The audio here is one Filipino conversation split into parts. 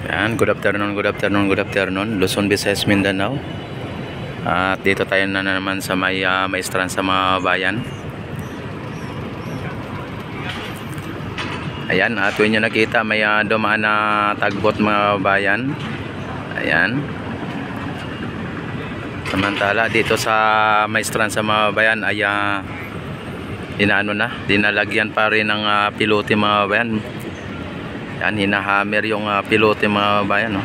Yan, good afternoon, good afternoon, good afternoon. Luzon, Visayas, Mindanao. At dito tayo na naman sa may maestran sa mga bayan. Ayan, at yun nyo nakita, may dumaan na tagbot mga bayan. Ayan. Samantala dito sa maestran sa mga bayan ay dinalagyan pa rin ng pilote mga bayan. Yan, hinahammer yung pilote mga bayan, no?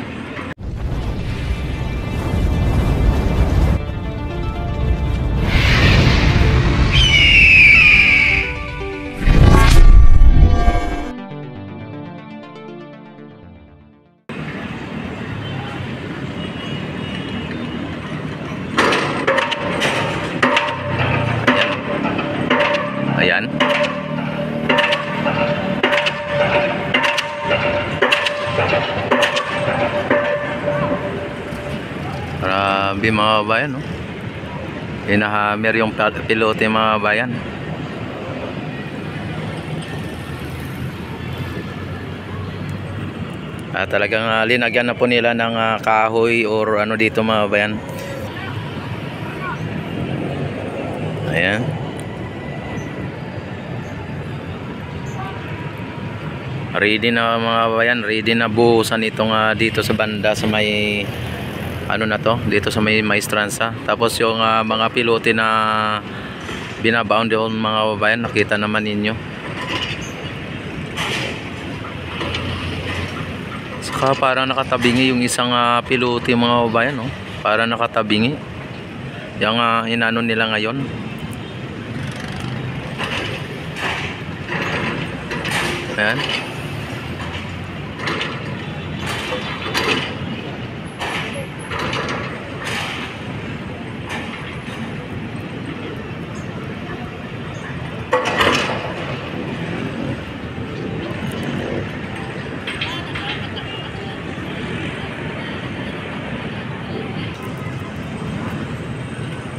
Ayan. Grabe mga bayan, no? Hinahammer yung pilote mga bayan. Talagang linagyan na po nila ng kahoy or ano dito mga bayan. Ayan. Ready na mga bayan, ready na buhusan itong dito sa banda sa may ano na to, dito sa may maestranza. Tapos yung mga pilote na binabound doon mga bayan, nakita naman ninyo. Saka parang nakatabingi yung isang pilote mga bayan, no? Parang nakatabingi. Yung inano nila ngayon. Ayan.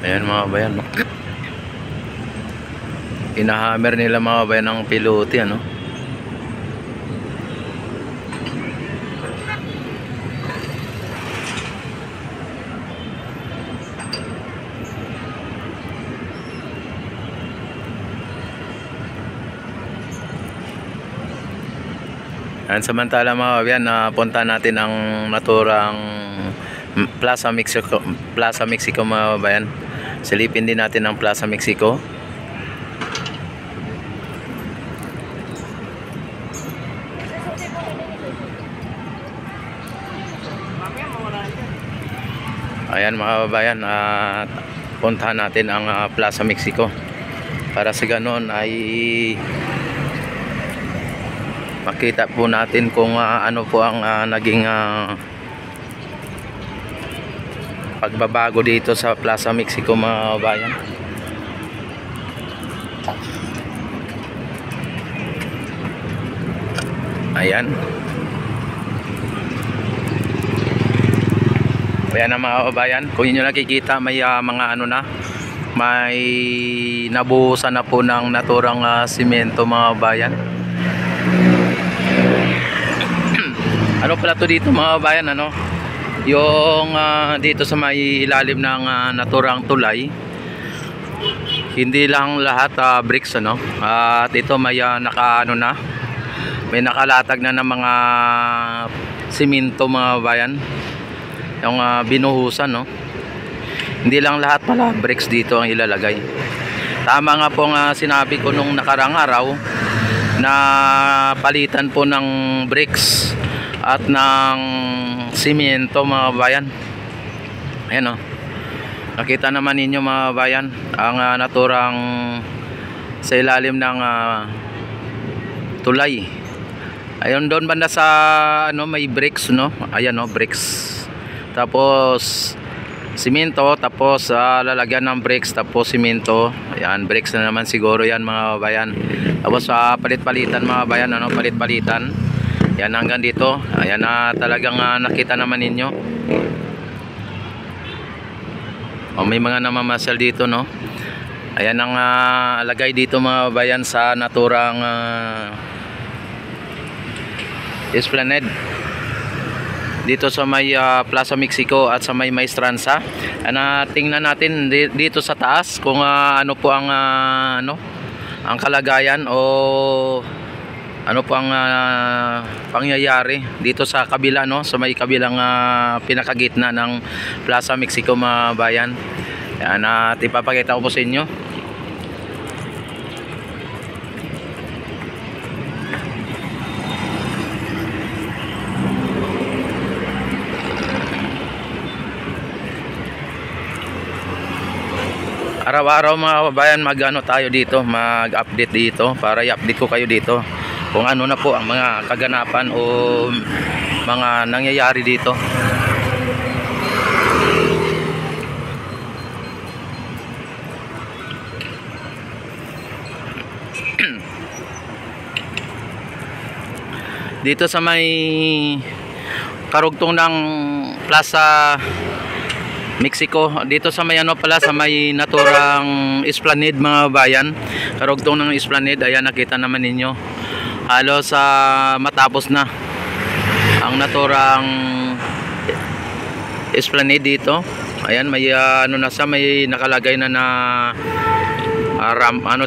Ayan mga bayan, no? Inahammer nila mga bayan ng pilote, ano? Ayan, samantala mga bayan, punta natin ang naturang Plaza Mexico mga bayan. Silipin din natin ang Plaza Mexico. Ayan mga babayan, puntahan natin ang Plaza Mexico para sa ganoon ay makita po natin kung ano po ang naging pagbabago dito sa Plaza Mexico mga bayan. Ayan. Ayan na mga kabayan, kung inyo nakikita may mga ano na, may nabuhusan na po ng naturang simento mga kabayan. Ano pala to dito mga kabayan, ano? Yung dito sa may ilalim ng naturang tulay, hindi lang lahat bricks, ano? At ito may naka ano na, may nakalatag na ng mga simento mga bayan, yung binuhusan, no? Hindi lang lahat pala bricks dito ang ilalagay. Tama nga po nga sinabi ko nung nakarang araw na palitan po ng bricks at ng simento mga bayan. Ayan, oh. Nakita naman ninyo mga bayan ang naturang sa ilalim ng tulay. Ayun doon banda sa ano may bricks, no? Ayan, no, bricks. Tapos simento, tapos lalagyan ng bricks, tapos simento. Ayan, bricks na naman siguro yan mga bayan. Tapos palit-palitan mga bayan, ano, palit-palitan. Yan hanggang dito. Ayan na talagang nakita naman ninyo. May mga namamasyal dito, no? Ayan ang alagay dito mga bayan sa naturang Esplanade. dito sa may Plaza Mexico at sa may Maestranza. Tingnan natin dito sa taas kung ano po ang ang kalagayan o ano po ang pangyayari dito sa kabila, no, sa may kabilang pinakagitna ng Plaza Mexico, mga bayan. Yan, at ipapakita ko po sa inyo. Araw-araw, mga kababayan, tayo dito, mag-update dito para i-update ko kayo dito kung ano na po ang mga kaganapan o mga nangyayari dito. Dito sa may karugtong ng Plaza Mexico, dito sa may sa may naturang Esplanade, mga bayan, karugtong ng Esplanade. Ayan, nakita naman ninyo, halos matapos na ang naturang Esplanade dito. Ayan, may may nakalagay na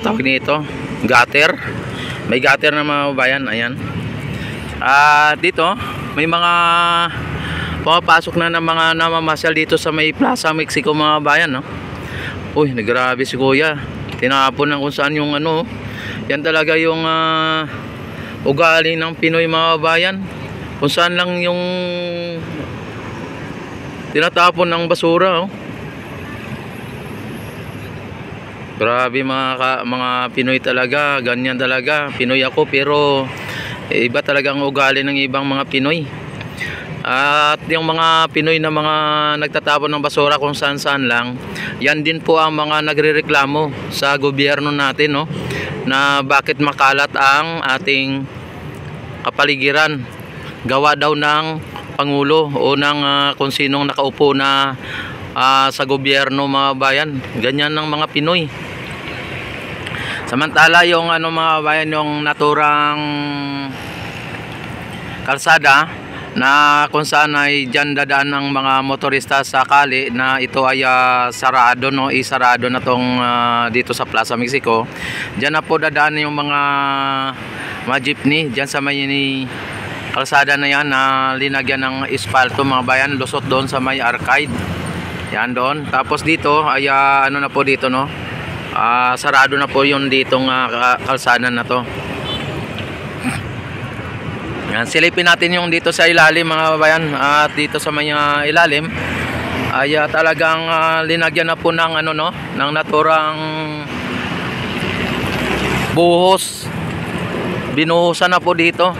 tawag nito, gutter. May gutter na, mga bayan. Ayan, dito may mga pumapasok na ng mga namamasyal dito sa may Plaza Mexico, mga bayan, no? Uy, nagrabe si kuya, tinapon ng kung saan yung yan talaga yung ugali ng Pinoy, mga bayan, kung saan lang yung tinatapon ng basura, oh. Grabe, mga Pinoy talaga, ganyan talaga. Pinoy ako, pero iba talaga ang ugali ng ibang mga Pinoy. At yung mga Pinoy na mga nagtatapon ng basura kung saan-saan lang, yan din po ang mga nagrereklamo sa gobyerno natin, no, na bakit makalat ang ating kapaligiran. Gawa daw ng Pangulo o ng kung sinong nakaupo na sa gobyerno, mga bayan. Ganyan ng mga Pinoy. Samantala yung mga bayan, yung naturang kalsada na kung saan ay dyan dadaan ng mga motorista sa kali, na ito ay sarado, no, isarado na tong dito sa Plaza Mexico. Dyan na po dadaan yung mga jeepney dyan sa may kalsada na yan, na linagyan ng espalto, mga bayan, lusot doon sa may arcade. Yan doon. Tapos dito ay na po dito, no, sarado na po yung ditong kalsada na to. Yan, silipin natin yung dito sa ilalim, mga bayan. At dito sa may ilalim ay talagang linagyan na po ng ng naturang buhos. Binuhusan na po dito.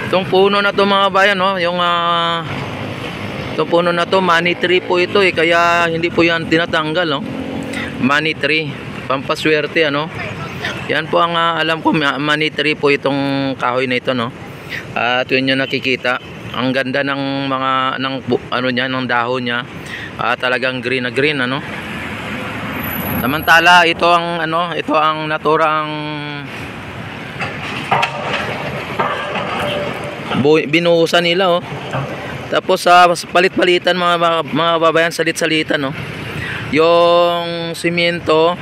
Itong puno na to, mga bayan, no, yung itong puno na to, money tree po ito, kaya hindi po yan tinatanggal, no? Money tree, pampaswerte, yan po ang alam ko, money tree po itong kahoy na ito, no? At yun yung nakikita, ang ganda ng mga ng dahon niya, talagang green na green, Samantala ito ang ito ang naturang binuhusan nila, oh. Tapos palit-palitan, mga babayan, salit-salitan, no. Yung simento,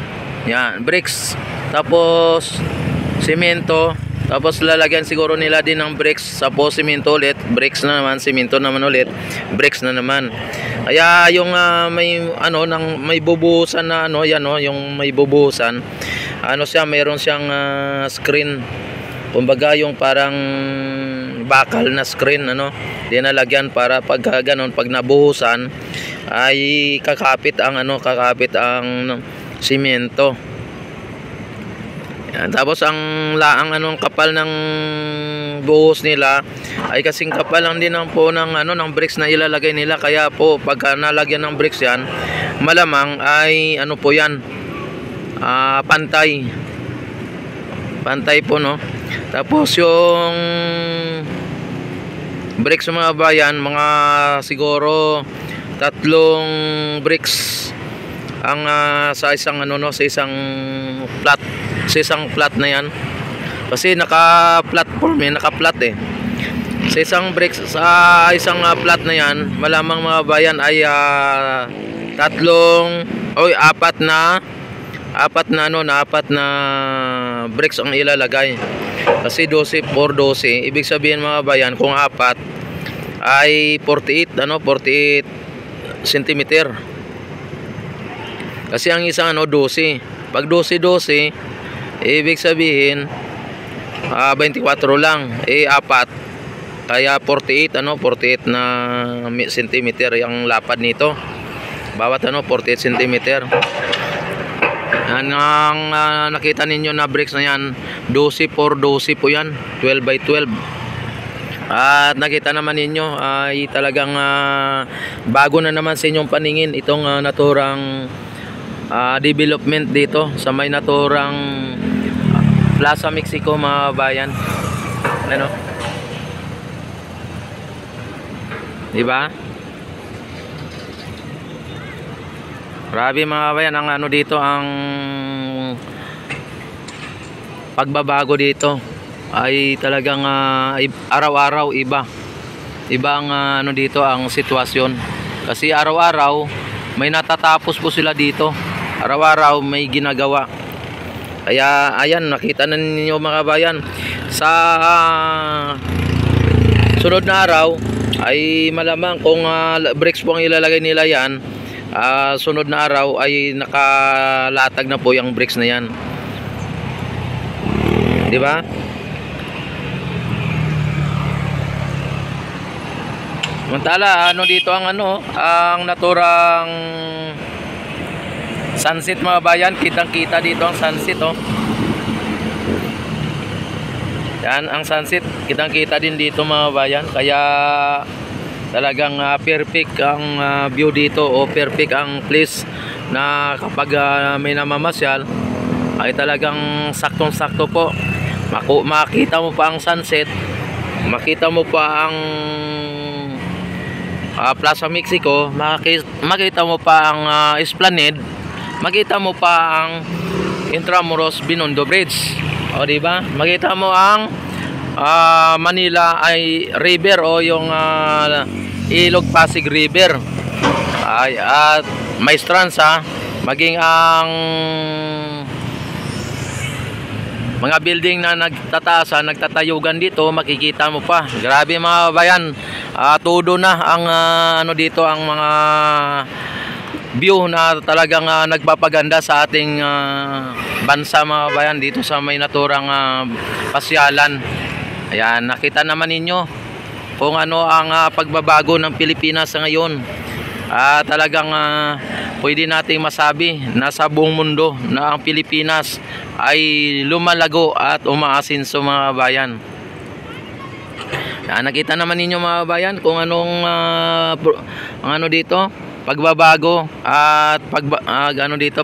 yan, bricks, tapos simento, tapos lalagyan siguro nila din ng bricks, tapos simento ulit, bricks na naman, simento naman ulit, bricks na naman. Kaya yung may bubuhusan na yan, no, yung may bubuhusan, mayroon siyang screen, kumbaga yung parang bakal na screen, dinalagyan para pag ganon, pag nabuhusan ay kakapit ang simento. Yan. Tapos ang kapal ng buhos nila ay kasing kapal lang din po ng bricks na ilalagay nila, kaya po pagka nalagyan ng bricks yan, malamang ay po yan, pantay po, no. Tapos yung bricks, mga bayan, mga siguro 3 bricks ang sa isang ano no, sa isang flat na yan. Kasi naka-platform naka-flat Sa isang brakes sa isang flat na yan, malamang mga bayan ay apat na brakes ang ilalagay. Kasi 12 por 12, ibig sabihin mga bayan, kung apat ay 48 cm. Kasi ang isang 12. Pag 12 ibig sabihin 24 lang, apat, kaya 48 na centimeter yung lapad nito. Bawat 48 centimeter. Yan ang nakita ninyo na brakes na yan, 12 por 12 po yan, 12 by 12. At nakita naman ninyo ay talagang bago na naman sa inyong paningin itong naturang development dito sa may naturang Plaza Mexico mga bayan. Ano? Diba? Grabe mga bayan ang ano dito, ang pagbabago dito ay talagang araw-araw iba ang ano dito ang sitwasyon. Kasi araw-araw may natatapos po sila dito, araw-araw may ginagawa. Kaya ayan, nakita na ninyo mga bayan, sa sunod na araw ay malamang kung brakes po ang ilalagay nila yan, sunod na araw ay nakalatag na po yung brakes na yan, di ba? Mantala ano dito ang ang naturang sunset mga bayan, kitang-kita dito ang sunset Yan ang sunset, kitang-kita din dito mga bayan. Kaya talagang perfect ang view dito, o perfect ang place na kapag may namamasyal ay talagang saktong-sakto po. Makita mo pa ang sunset, makita mo pa ang Plaza Mexico, makita mo pa ang Esplanade, makita mo pa ang Intramuros Binondo Bridge, o diba? Makita mo ang Manila ay river, o yung Ilog Pasig River, at Maestranza, maging ang mga building na nagtataasan, nagtatayugan dito, makikita mo pa. Grabe mga bayan, todo na ang dito, ang mga view na talagang nagpapaganda sa ating bansa mga bayan, dito sa may naturang pasyalan. Ayan, nakita naman ninyo kung ano ang pagbabago ng Pilipinas sa ngayon. Talagang pwede nating masabi na sa buong mundo na ang Pilipinas ay lumalago at umaasinso mga bayan. Nakita naman ninyo mga bayan kung anong ang dito, pagbabago at dito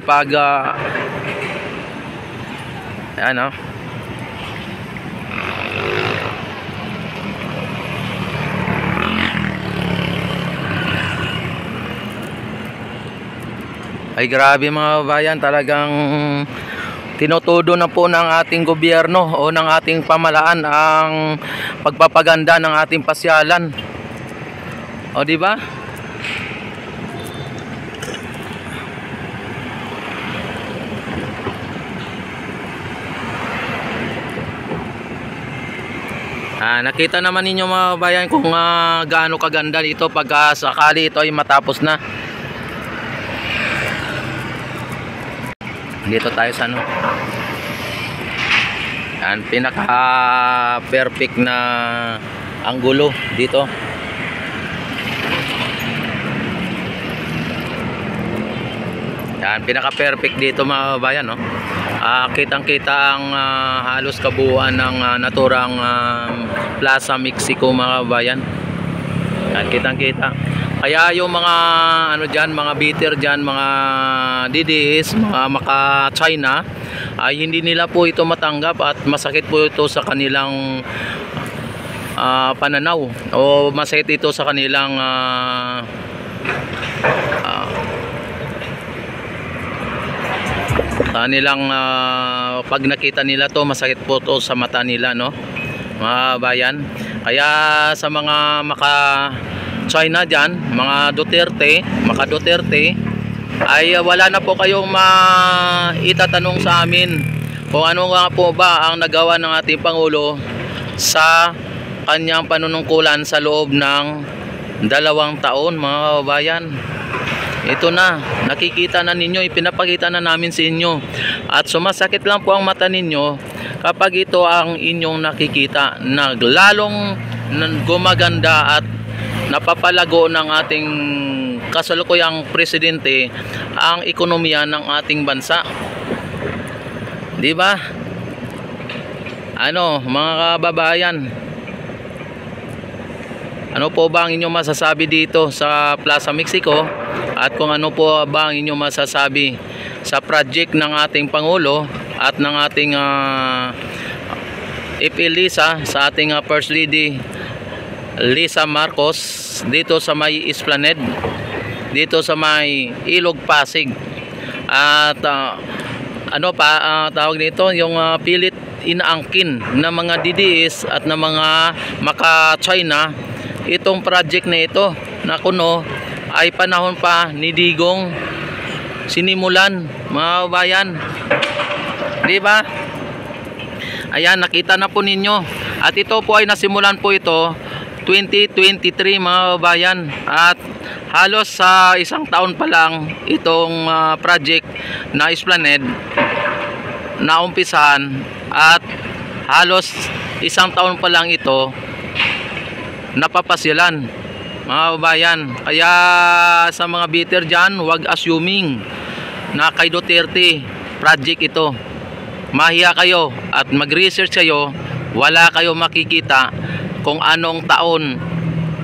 ay grabe mga bayan, talagang tinutudo na po ng ating gobyerno o ng ating pamahalaan ang pagpapaganda ng ating pasyalan. O di ba? Nakita naman ninyo mga bayan kung gaano kaganda dito pagka sakali ito ay matapos na. Dito tayo sa yan, pinaka perfect na anggulo dito. Yan, pinaka perfect dito mga bayan, kitang-kita ang halos kabuuan ng naturang Plaza Mexico mga bayan. Yan, kitang-kita. Kaya yung mga dyan, mga bitter dyan, mga DDS, mga maka-China, ay hindi nila po ito matanggap at masakit po ito sa kanilang pananaw, o masakit ito sa kanilang sa nilang pag nakita nila to, masakit po to sa mata nila, no, mga bayan. Kaya sa mga maka China dyan, mga Duterte, maka Duterte, ay wala na po kayong itatanong sa amin kung ano nga po ba ang nagawa ng ating Pangulo sa kanyang panunungkulan sa loob ng 2 taon, mga kababayan. Ito na, nakikita na ninyo, ipinapakita na namin sa inyo, at sumasakit lang po ang mata ninyo kapag ito ang inyong nakikita, na lalong gumaganda at napapalago ng ating kasalukuyang presidente ang ekonomiya ng ating bansa. Di ba? Ano, mga kababayan, ano po ba ang inyong masasabi dito sa Plaza Mexico, at kung ano po ba ang inyong masasabi sa project ng ating Pangulo at ng ating FL Lisa, sa ating First Lady Lisa Marcos dito sa may Esplanade, dito sa may Ilog Pasig. At ano pa tawag nito, yung pilit inaangkin ng mga DDS at ng mga maka China itong project na ito, na kuno ay panahon pa ni Digong sinimulan, mga bayan. Di ba? Ayan, nakita na po ninyo, at ito po ay nasimulan po ito 2023, mga bayan, at halos sa isang taon pa lang itong project na Esplanade na umpisahan, at halos isang taon pa lang ito napapasyalan, mga bayan. Kaya sa mga bitter dyan, huwag assuming na kay Duterte project ito. Mahiya kayo at mag-research kayo, wala kayo makikita kung anong taon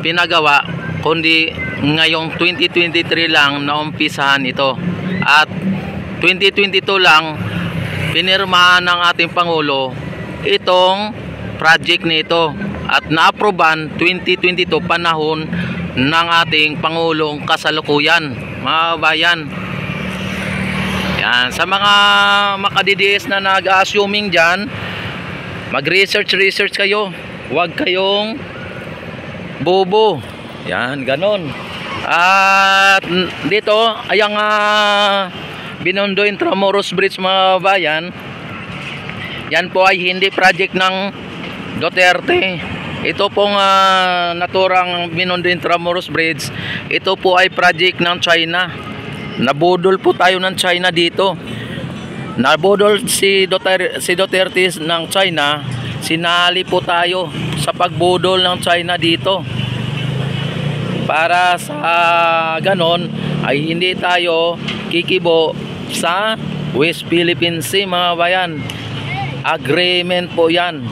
pinagawa, kundi ngayong 2023 lang naumpisahan ito, at 2022 lang pinirmahan ng ating Pangulo itong project nito, at na-aproban 2022, panahon ng ating Pangulong kasalukuyan, mga bayan. Yan, sa mga makadidiis na nag-assuming dyan, mag-research kayo, huwag kayong bobo. Yan, ganon. At dito, ayang Binondo Intramuros Bridge, mga bayan, yan po ay hindi project ng Duterte. Ito pong naturang Binondo Intramuros Bridge, ito po ay project ng China. Nabudol po tayo ng China dito. Nabudol si Duterte ng China, sinali po tayo sa pagbudol ng China dito, para sa ganon ay hindi tayo kikibo sa West Philippine Sea, mga bayan. Agreement po yan.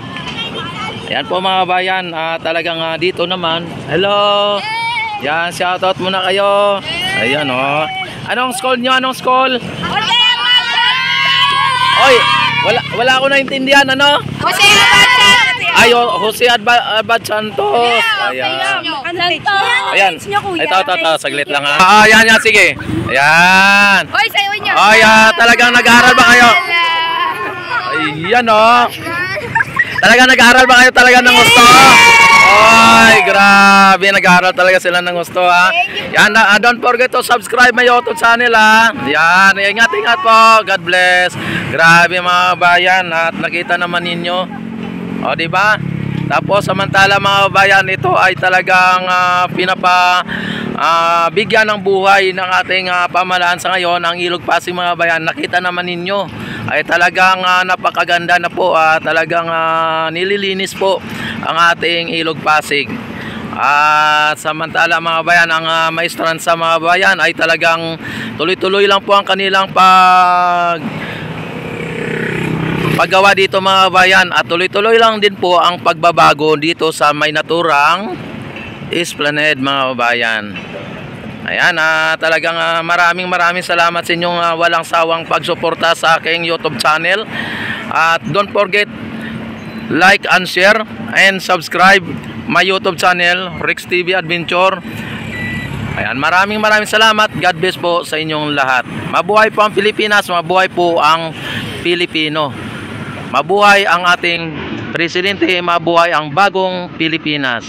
Yan po, mga bayan. Talagang dito naman, hello, yan, shoutout muna kayo. Ayan, oh. Anong school nyo? Anong school? Oy, wala ako naintindihan, ano? Jose Abad. Ay, Jose Abad Santos. Ayan. Ayan. Ito, saglit lang ha. Ayan, sige. Ayan. Hoy, sayo niyo. Ay, talagang nag-aaral ba kayo? Ayan, oh. Talagang nag-aaral ba kayo talaga ng gusto? Ay, grabe, nag-aaral talaga sila ng gusto, ha. Yan, don't forget to subscribe my YouTube channel, ha. Yan, ingat po. God bless. Grabe, mga bayan, at nakita naman ninyo. O, di ba? Tapos samantala, mga bayan, ito ay talagang bigyan ng buhay ng ating pamahalaan sa ngayon, ang Ilog Pasig, mga bayan. Nakita naman ninyo ay talagang napakaganda na po, talagang nililinis po ang ating Ilog Pasig. At samantala, mga bayan, ang maestran sa mga bayan ay talagang tuloy-tuloy lang po ang kanilang paggawa dito, mga bayan, at tuloy-tuloy lang din po ang pagbabago dito sa may naturang Esplanade, mga bayan. Ayan, talagang maraming salamat sa inyong walang sawang pagsuporta sa aking YouTube channel. At don't forget, like and share and subscribe my YouTube channel, Rex TV Adventure. Ayan, maraming salamat. God bless po sa inyong lahat. Mabuhay po ang Pilipinas, mabuhay po ang Pilipino. Mabuhay ang ating presidente, mabuhay ang bagong Pilipinas.